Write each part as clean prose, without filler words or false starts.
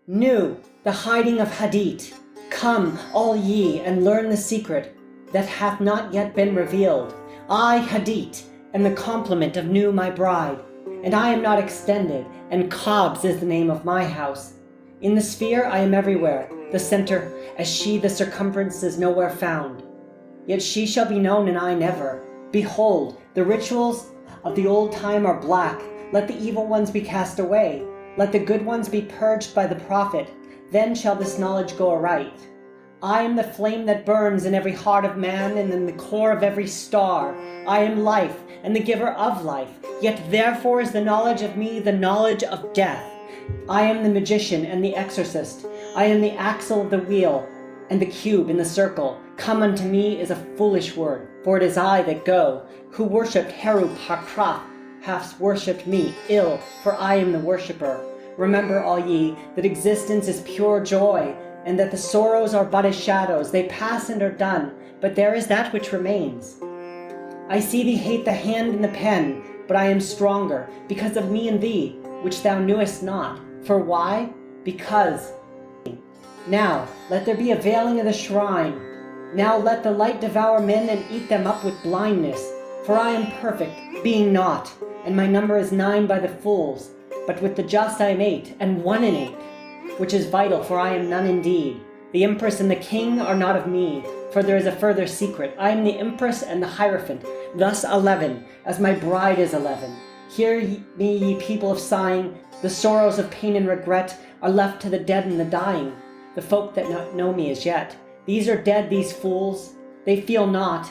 New, the hiding of Hadit. Come, all ye, and learn the secret that hath not yet been revealed. I, Hadit, am the complement of Nu, my bride, and I am not extended, and Khabs is the name of my house. In the sphere I am everywhere, the center, as she the circumference is nowhere found. Yet she shall be known, and I never. Behold, the rituals of the old time are black. Let the evil ones be cast away. Let the good ones be purged by the prophet. Then shall this knowledge go aright. I am the flame that burns in every heart of man and in the core of every star. I am life and the giver of life. Yet therefore is the knowledge of me the knowledge of death. I am the magician and the exorcist. I am the axle of the wheel and the cube in the circle. Come unto me is a foolish word, for it is I that go. Who worshipped Heru Hakrath hath worshipped me ill, for I am the worshipper. Remember, all ye, that existence is pure joy, and that the sorrows are but as shadows. They pass and are done, but there is that which remains. I see thee hate the hand and the pen, but I am stronger, because of me and thee, which thou knewest not. For why? Because. Now let there be a veiling of the shrine. Now let the light devour men and eat them up with blindness. For I am perfect, being naught, and my number is 9 by the fools. But with the just I am 8, and 1 in 8, which is vital, for I am none indeed. The empress and the king are not of me, for there is a further secret. I am the empress and the hierophant, thus 11, as my bride is 11. Hear me, ye people of sighing. The sorrows of pain and regret are left to the dead and the dying, the folk that not know me as yet. These are dead, these fools. They feel not.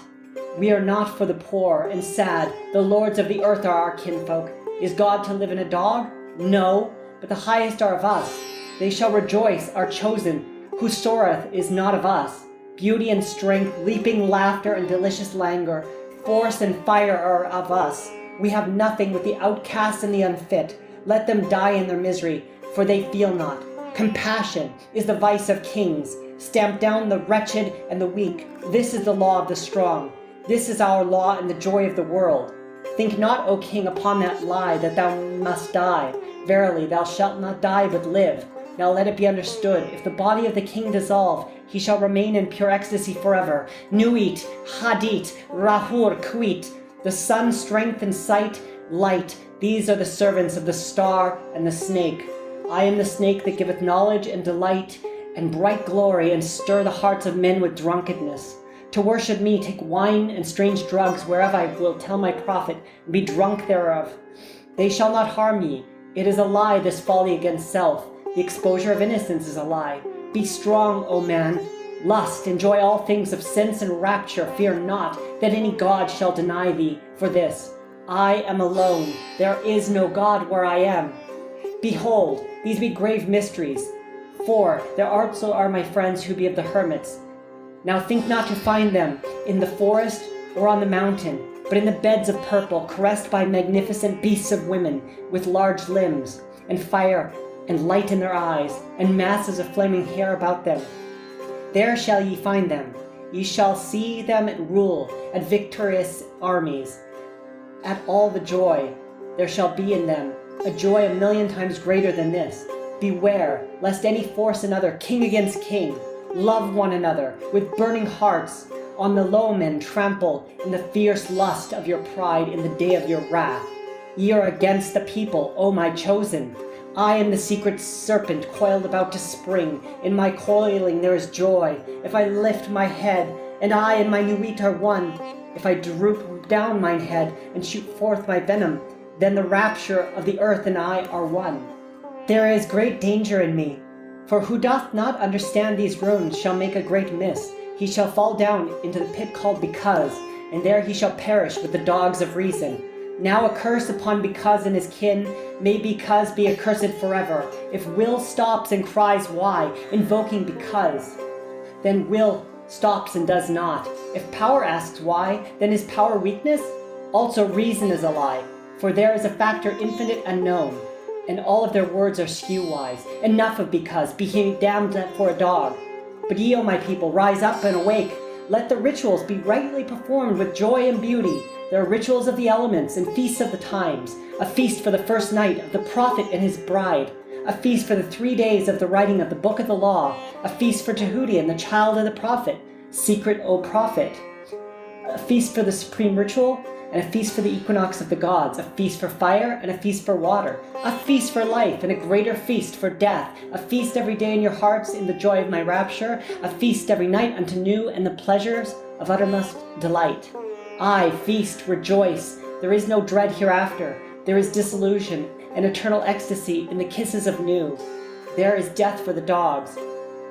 We are not for the poor and sad. The lords of the earth are our kinfolk. Is God to live in a dog? No, but the highest are of us. They shall rejoice, our chosen. Who soareth is not of us. Beauty and strength, leaping laughter and delicious languor, force and fire are of us. We have nothing with the outcast and the unfit. Let them die in their misery, for they feel not. Compassion is the vice of kings. Stamp down the wretched and the weak. This is the law of the strong. This is our law and the joy of the world. Think not, O king, upon that lie that thou must die. Verily, thou shalt not die but live. Now let it be understood, if the body of the king dissolve, he shall remain in pure ecstasy forever. Nuit, Hadit, Rahur, Kuit. The sun, strength, and sight, light. These are the servants of the star and the snake. I am the snake that giveth knowledge and delight and bright glory, and stir the hearts of men with drunkenness. To worship me, take wine and strange drugs, whereof I will tell my prophet, and be drunk thereof. They shall not harm ye. It is a lie, this folly against self. The exposure of innocence is a lie. Be strong, O man. Lust, enjoy all things of sense and rapture. Fear not that any god shall deny thee for this. I am alone. There is no god where I am. Behold, these be grave mysteries. For there also are my friends who be of the hermits. Now think not to find them in the forest or on the mountain, but in the beds of purple, caressed by magnificent beasts of women, with large limbs, and fire and light in their eyes, and masses of flaming hair about them. There shall ye find them. Ye shall see them at rule, at victorious armies, at all the joy. There shall be in them a joy 1,000,000 times greater than this. Beware, lest any force another, king against king. Love one another with burning hearts. On the low men trample in the fierce lust of your pride in the day of your wrath. Ye are against the people, O my chosen. I am the secret serpent coiled about to spring. In my coiling there is joy. If I lift my head, and I and my Nuit are one. If I droop down mine head and shoot forth my venom, then the rapture of the earth and I are one. There is great danger in me, for who doth not understand these runes shall make a great miss. He shall fall down into the pit called Because, and there he shall perish with the dogs of reason. Now a curse upon Because and his kin, may Because be accursed forever. If will stops and cries why, invoking Because, then will stops and does not. If power asks why, then is power weakness? Also reason is a lie, for there is a factor infinite unknown, and all of their words are skew-wise. Enough of Because, be he damned for a dog. But ye, O my people, rise up and awake. Let the rituals be rightly performed with joy and beauty. There are rituals of the elements and feasts of the times. A feast for the first night of the prophet and his bride. a feast for the 3 days of the writing of the book of the law, a feast for Tahuti and the child of the prophet, secret, O prophet, a feast for the supreme ritual, and a feast for the equinox of the gods, a feast for fire and a feast for water, a feast for life and a greater feast for death, a feast every day in your hearts in the joy of my rapture, a feast every night unto new and the pleasures of uttermost delight. I feast, rejoice, there is no dread hereafter, there is disillusion and eternal ecstasy in the kisses of new. There is death for the dogs.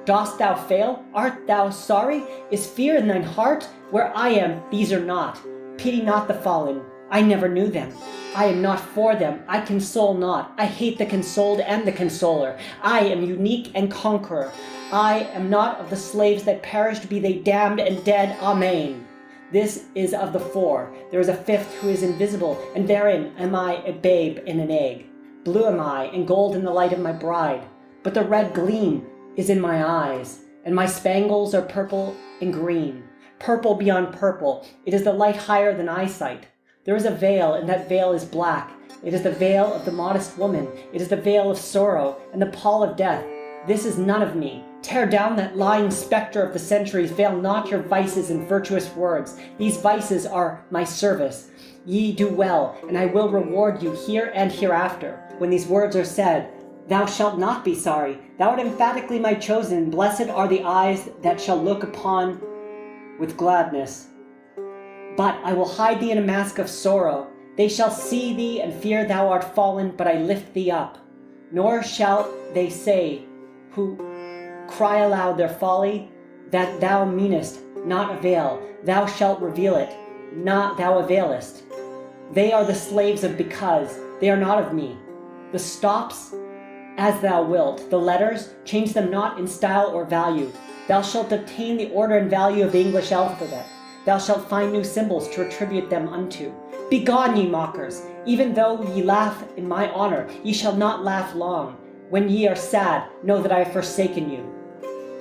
Dost thou fail? Art thou sorry? Is fear in thine heart? Where I am, these are not. Pity not the fallen. I never knew them. I am not for them. I console not. I hate the consoled and the consoler. I am unique and conqueror. I am not of the slaves that perished, be they damned and dead. Amen. This is of the four. There is a fifth who is invisible, and therein am I a babe in an egg. Blue am I, and gold in the light of my bride. But the red gleam is in my eyes, and my spangles are purple and green. Purple beyond purple, it is the light higher than eyesight. There is a veil, and that veil is black. It is the veil of the modest woman. It is the veil of sorrow, and the pall of death. This is none of me. Tear down that lying spectre of the centuries. Veil not your vices in virtuous words. These vices are my service. Ye do well, and I will reward you here and hereafter. When these words are said, thou shalt not be sorry. Thou art emphatically my chosen. Blessed are the eyes that shall look upon with gladness. But I will hide thee in a mask of sorrow. They shall see thee and fear thou art fallen, but I lift thee up. Nor shall they say, who cry aloud their folly, that thou meanest not avail. Thou shalt reveal it, not thou availest. They are the slaves of because. They are not of me. The stops as thou wilt. The letters, change them not in style or value. Thou shalt obtain the order and value of the English alphabet. Thou shalt find new symbols to attribute them unto. Begone, ye mockers! Even though ye laugh in my honor, ye shall not laugh long. When ye are sad, know that I have forsaken you.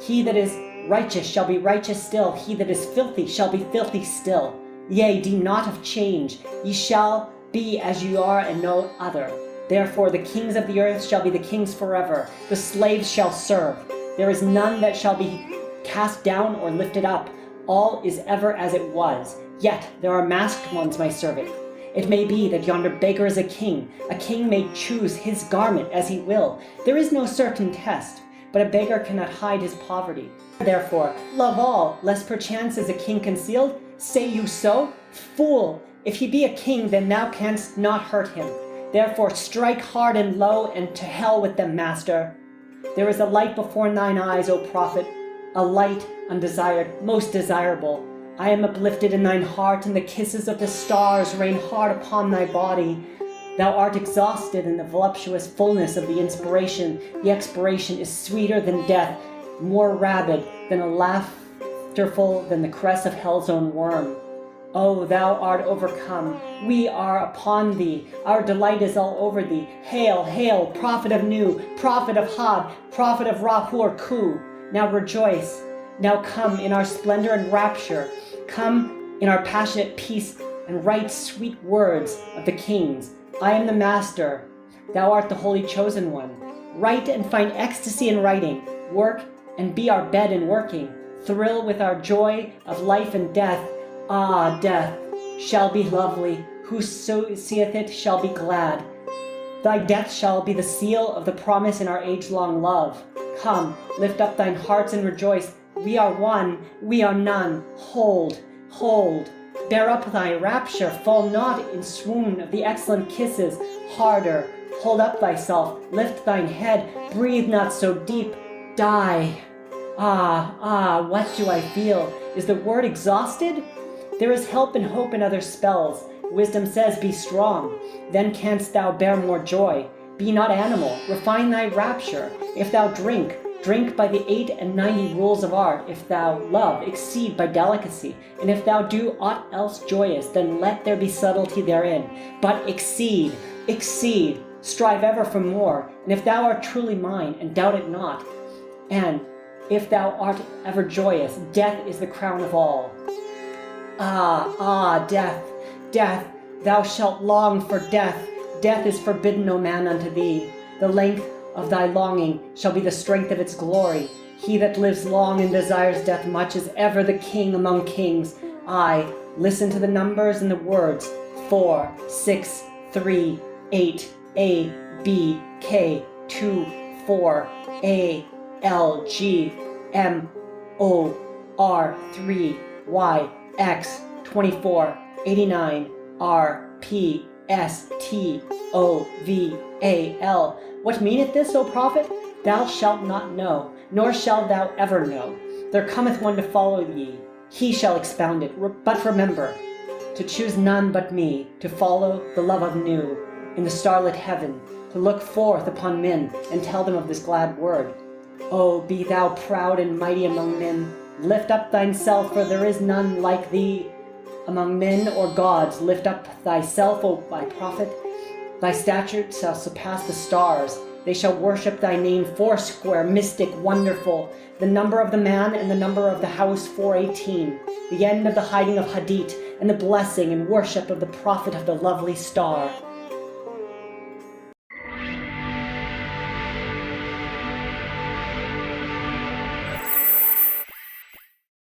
He that is righteous shall be righteous still. He that is filthy shall be filthy still. Yea, deem not of change. Ye shall be as you are and no other. Therefore the kings of the earth shall be the kings forever. The slaves shall serve. There is none that shall be cast down or lifted up. All is ever as it was. Yet there are masked ones, my servant. It may be that yonder beggar is a king. A king may choose his garment as he will. There is no certain test, but a beggar cannot hide his poverty. Therefore, love all, lest perchance is a king concealed. Say you so? Fool! If he be a king, then thou canst not hurt him. Therefore strike hard and low, and to hell with them, master. There is a light before thine eyes, O prophet, a light undesired, most desirable. I am uplifted in thine heart, and the kisses of the stars rain hard upon thy body. Thou art exhausted in the voluptuous fullness of the inspiration. The expiration is sweeter than death, more rabid than a laughterful than the caress of hell's own worm. O thou art overcome, we are upon thee, our delight is all over thee. Hail, hail, prophet of Nu, prophet of Had, prophet of Ra-Hur-Ku. Now rejoice, now come in our splendor and rapture, come in our passionate peace and write sweet words of the kings. I am the master, thou art the holy chosen one. Write and find ecstasy in writing, work and be our bed in working. Thrill with our joy of life and death. Ah, death shall be lovely, whoso seeth it shall be glad. Thy death shall be the seal of the promise in our age-long love. Come, lift up thine hearts and rejoice. We are one, we are none. Hold, hold. Bear up thy rapture, fall not in swoon of the excellent kisses. Harder, hold up thyself, lift thine head, breathe not so deep. Die. Ah, what do I feel? Is the word exhausted? There is help and hope in other spells. Wisdom says, be strong. Then canst thou bear more joy. Be not animal, refine thy rapture. If thou drink, drink by the 98 rules of art. If thou love, exceed by delicacy. And if thou do aught else joyous, then let there be subtlety therein. But exceed, exceed, strive ever for more. And if thou art truly mine, and doubt it not, and if thou art ever joyous, death is the crown of all. Ah, death, death, thou shalt long for death. Death is forbidden, O man, unto thee. The length of thy longing shall be the strength of its glory. He that lives long and desires death much is ever the king among kings. I listen to the numbers and the words 4, 6, 3, 8, A, B, K, 2, 4, A, L, G, M, O, R, 3, Y, X, 24, 89, R, P, S, T, O, V, A, L. What meaneth this, O prophet? Thou shalt not know, nor shalt thou ever know. There cometh one to follow ye. He shall expound it. But remember, to choose none but me, to follow the love of Nu in the starlit heaven, to look forth upon men and tell them of this glad word. O, be thou proud and mighty among men. Lift up thyself, for there is none like thee. Among men or gods, lift up thyself, O my prophet. Thy statutes shall surpass the stars. They shall worship thy name, foursquare, mystic, wonderful. The number of the man and the number of the house, 418. The end of the hiding of Hadit, and the blessing and worship of the prophet of the lovely star.